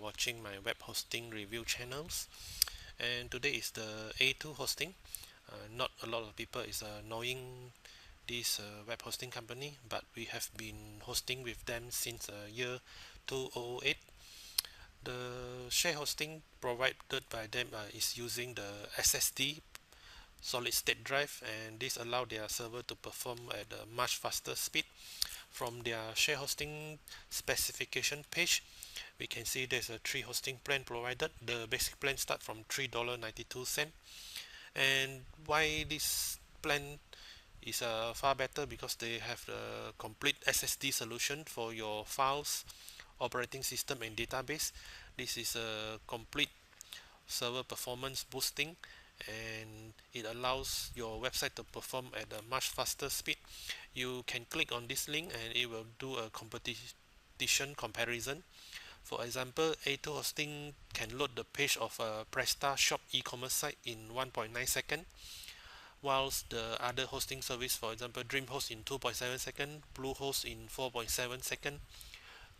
watching my web hosting review channels. And today is the A2 hosting. Not a lot of people is knowing this web hosting company, but we have been hosting with them since year 2008. The share hosting provided by them is using the SSD solid state drive, and this allow their server to perform at a much faster speed. From their share hosting specification page, we can see there's a three hosting plan provided. The basic plan start from $3.92. And why this plan is far better, because they have the complete SSD solution for your files, operating system and database. This is a complete server performance boosting, and it allows your website to perform at a much faster speed. You can click on this link and it will do a competition comparison. For example, A2 hosting can load the page of a PrestaShop e-commerce site in 1.9 seconds, whilst the other hosting service, for example DreamHost, in 2.7 seconds, Bluehost in 4.7 seconds,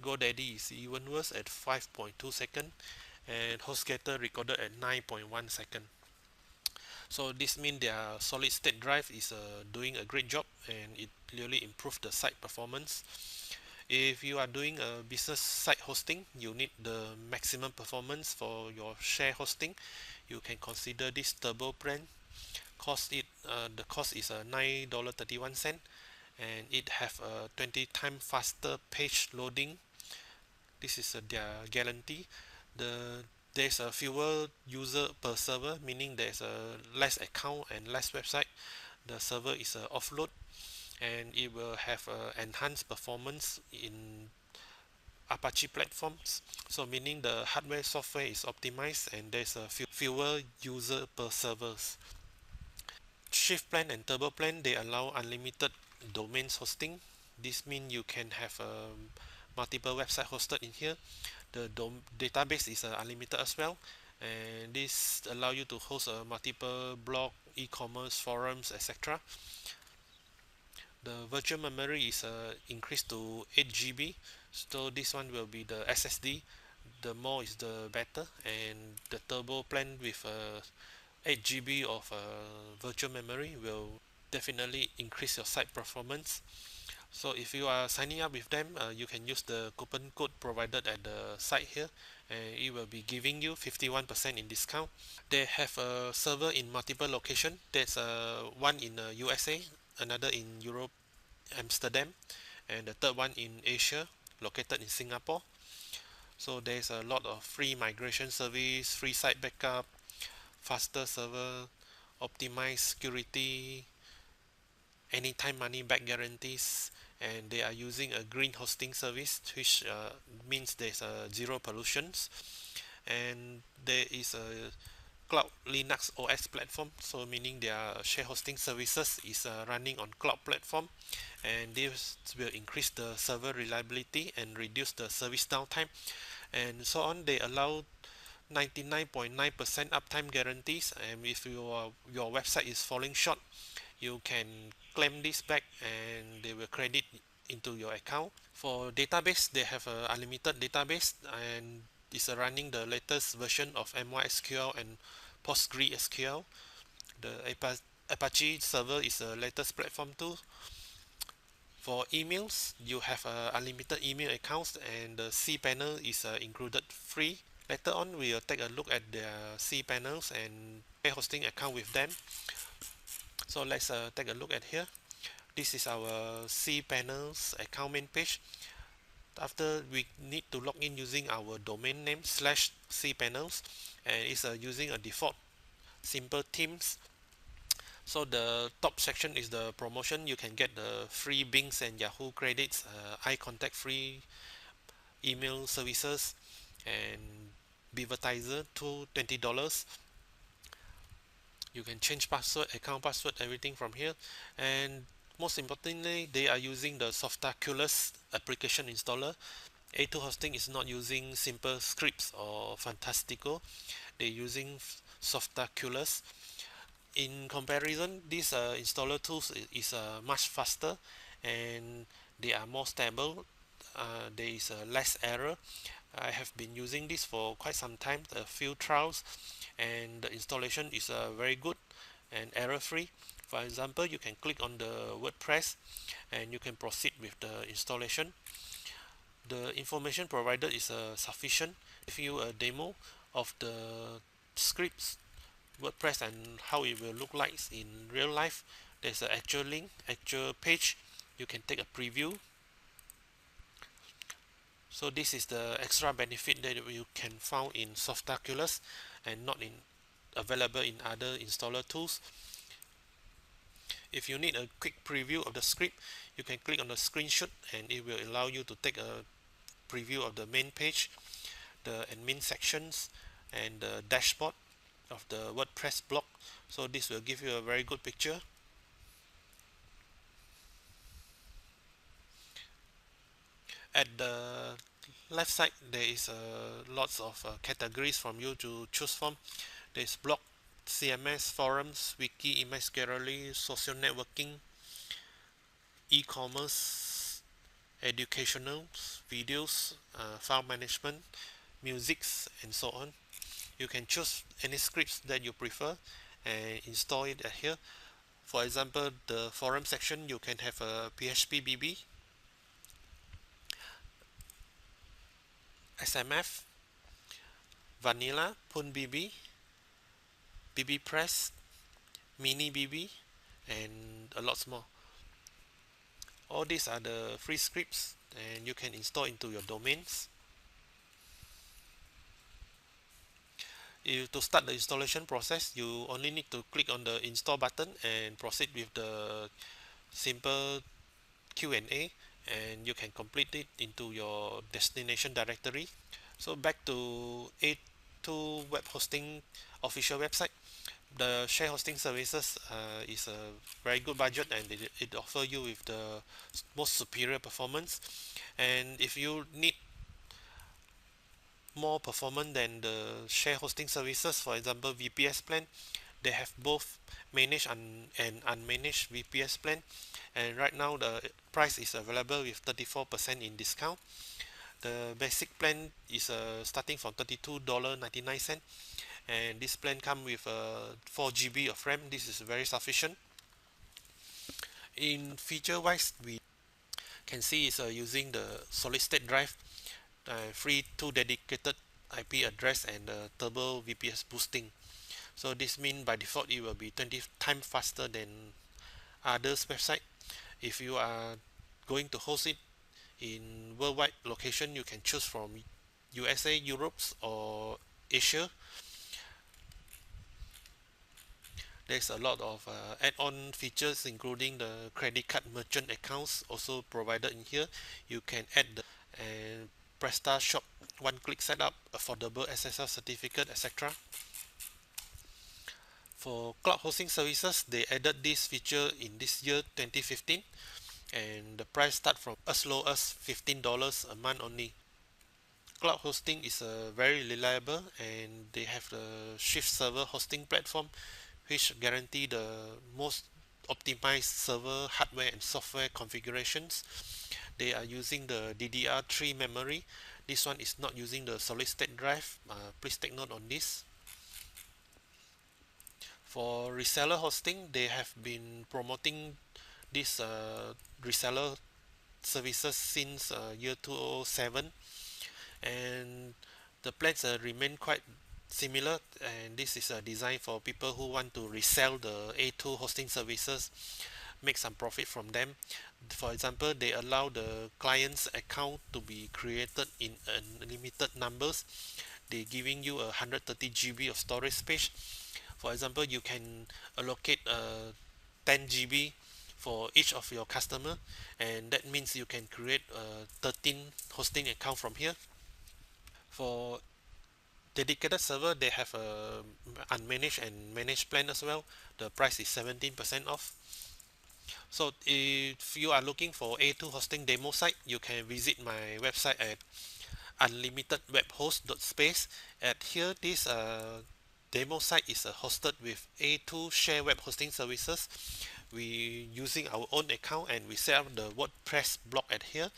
GoDaddy is even worse at 5.2 seconds, and HostGator recorded at 9.1 seconds. So this means their solid state drive is doing a great job, and it really improved the site performance. If you are doing a business site hosting, you need the maximum performance for your share hosting. You can consider this turbo plan. The cost is $9.31, and it have a 20 times faster page loading. This is their guarantee. There's a fewer user per server, meaning there's a less account and less website. The server is offload, and it will have enhanced performance in Apache platforms. So meaning the hardware software is optimized, and there's a fewer user per servers. Shift plan and turbo plan, they allow unlimited domains hosting. This means you can have multiple website hosted in here. The database is unlimited as well, and this allow you to host multiple blog, e-commerce, forums, etc. The virtual memory is increased to 8 GB, so this one will be the SSD. The more is the better, and the turbo plan with 8 GB of virtual memory will definitely increase your site performance. So if you are signing up with them, you can use the coupon code provided at the site here, and it will be giving you 51% in discount. They have a server in multiple locations. There's one in USA, another in Europe, Amsterdam, and the third one in Asia, located in Singapore. So there's a lot of free migration service, free site backup, faster server, optimized security, anytime money back guarantees, and they are using a green hosting service, which means there's zero pollutions, and there is a cloud Linux OS platform, so meaning their share hosting services is running on cloud platform, and this will increase the server reliability and reduce the service downtime, and so on. They allow 99.9% uptime guarantees, and if your website is falling short, you can claim this back and they will credit into your account. For database, they have a unlimited database, and is running the latest version of MySQL and PostgreSQL. The Apache server is the latest platform too. For emails, you have unlimited email accounts, and the cPanel is included free. Later on, we will take a look at their cPanels and hosting account with them. So let's take a look at here. This is our cPanels account main page. After, we need to log in using our domain name /cpanels, and it's using a default simple themes. So the top section is the promotion. You can get the free Bings and Yahoo credits, iContact free email services, and Beavertizer to $20. You can change password, account password, everything from here. And most importantly, they are using the Softaculous application installer. A2 hosting is not using simple scripts or Fantastico. They're using Softaculous. In comparison, this installer tools is much faster, and they are more stable. There is less error. I have been using this for quite some time, a few trials, and the installation is very good and error free. For example, you can click on the WordPress and you can proceed with the installation. The information provided is sufficient. If you a demo of the scripts, WordPress, and how it will look like in real life, there's an actual link, actual page. You can take a preview. So this is the extra benefit that you can find in Softaculous and not in available in other installer tools. If you need a quick preview of the script, you can click on the screenshot and it will allow you to take a preview of the main page, the admin sections, and the dashboard of the WordPress blog. So this will give you a very good picture. At the left side, there is lots of categories from you to choose from. There is blog, CMS, forums, wiki, image gallery, social networking, e-commerce, educational, videos, file management, musics, and so on. You can choose any scripts that you prefer and install it here. For example, the forum section, you can have a PHP BB, SMF, Vanilla, Pun BB, BB Press, Mini BB, and a lot more. All these are the free scripts and you can install into your domains. To start the installation process, you only need to click on the install button and proceed with the simple Q&A, and you can complete it into your destination directory. So back to A2 web hosting official website. The share hosting services is a very good budget, and it offers you with the most superior performance. And if you need more performance than the share hosting services, for example VPS plan, they have both managed and unmanaged VPS plan, and right now the price is available with 34% in discount. The basic plan is starting from $32.99, and this plan comes with 4 GB of RAM. This is very sufficient. In feature wise, we can see it's using the solid state drive, free 2 dedicated IP address, and turbo VPS boosting. So this means by default it will be 20 times faster than others website. If you are going to host it in worldwide location, you can choose from USA, Europe, or Asia. There's a lot of add-on features, including the credit card merchant accounts also provided in here. You can add the and PrestaShop one-click setup, affordable SSL certificate, etc. For cloud hosting services, they added this feature in this year 2015, and the price start from as low as $15 a month only. Cloud hosting is very reliable, and they have the Shift server hosting platform, which guarantee the most optimized server hardware and software configurations. They are using the DDR3 memory. This one is not using the solid state drive. Please take note on this. For reseller hosting, they have been promoting this reseller services since year 2007, and the plans remain quite similar, and this is designed for people who want to resell the A2 hosting services, make some profit from them. For example, they allow the client's account to be created in unlimited numbers. They giving you 130 GB of storage space. For example, you can allocate 10 GB for each of your customer, and that means you can create 13 hosting account from here. For dedicated server, they have a unmanaged and managed plan as well. The price is 17% off. So if you are looking for A2 hosting demo site, you can visit my website at unlimitedwebhost.space. At here, this demo site is hosted with A2 share web hosting services. We using our own account and we set up the WordPress blog at here.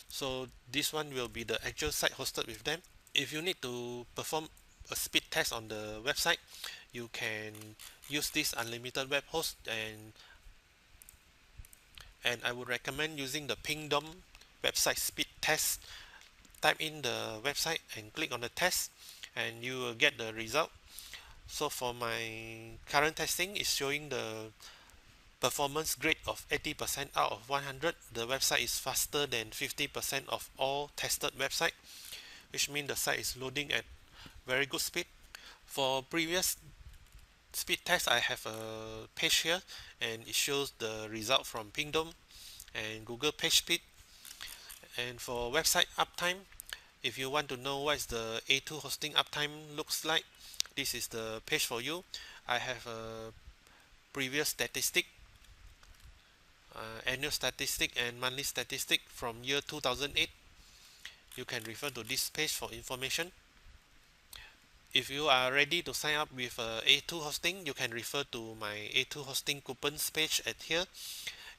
So this one will be the actual site hosted with them. If you need to perform a speed test on the website, you can use this unlimited web host, and I would recommend using the Pingdom website speed test. Type in the website and click on the test, and you will get the result. So for my current testing is showing the performance grade of 80% out of 100. The website is faster than 50% of all tested website, which means the site is loading at very good speed. For previous speed test, I have a page here, and it shows the result from Pingdom and Google page speed. And for website uptime, if you want to know what is the A2 hosting uptime looks like, this is the page for you. I have a previous statistic, annual statistic and monthly statistic from year 2008. You can refer to this page for information. If you are ready to sign up with A2 hosting, you can refer to my A2 hosting coupons page at here.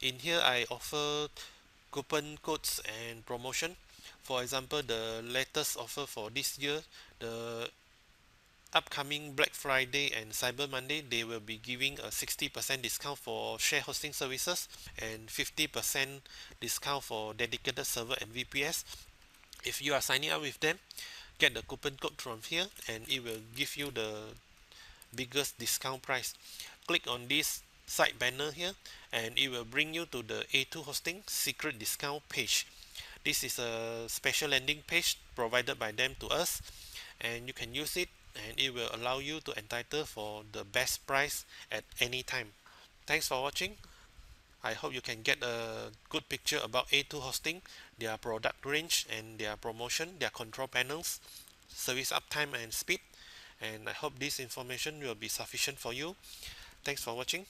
In here, I offer coupon codes and promotion. For example, the latest offer for this year, the upcoming Black Friday and Cyber Monday, they will be giving a 60% discount for share hosting services and 50% discount for dedicated server and VPS. If you are signing up with them, get the coupon code from here and it will give you the biggest discount price. Click on this side banner here and it will bring you to the A2 hosting secret discount page. This is a special landing page provided by them to us, and you can use it, and it will allow you to entitle for the best price at any time. Thanks for watching. I hope you can get a good picture about A2 hosting, their product range and their promotion, their control panels, service uptime and speed. And I hope this information will be sufficient for you. Thanks for watching.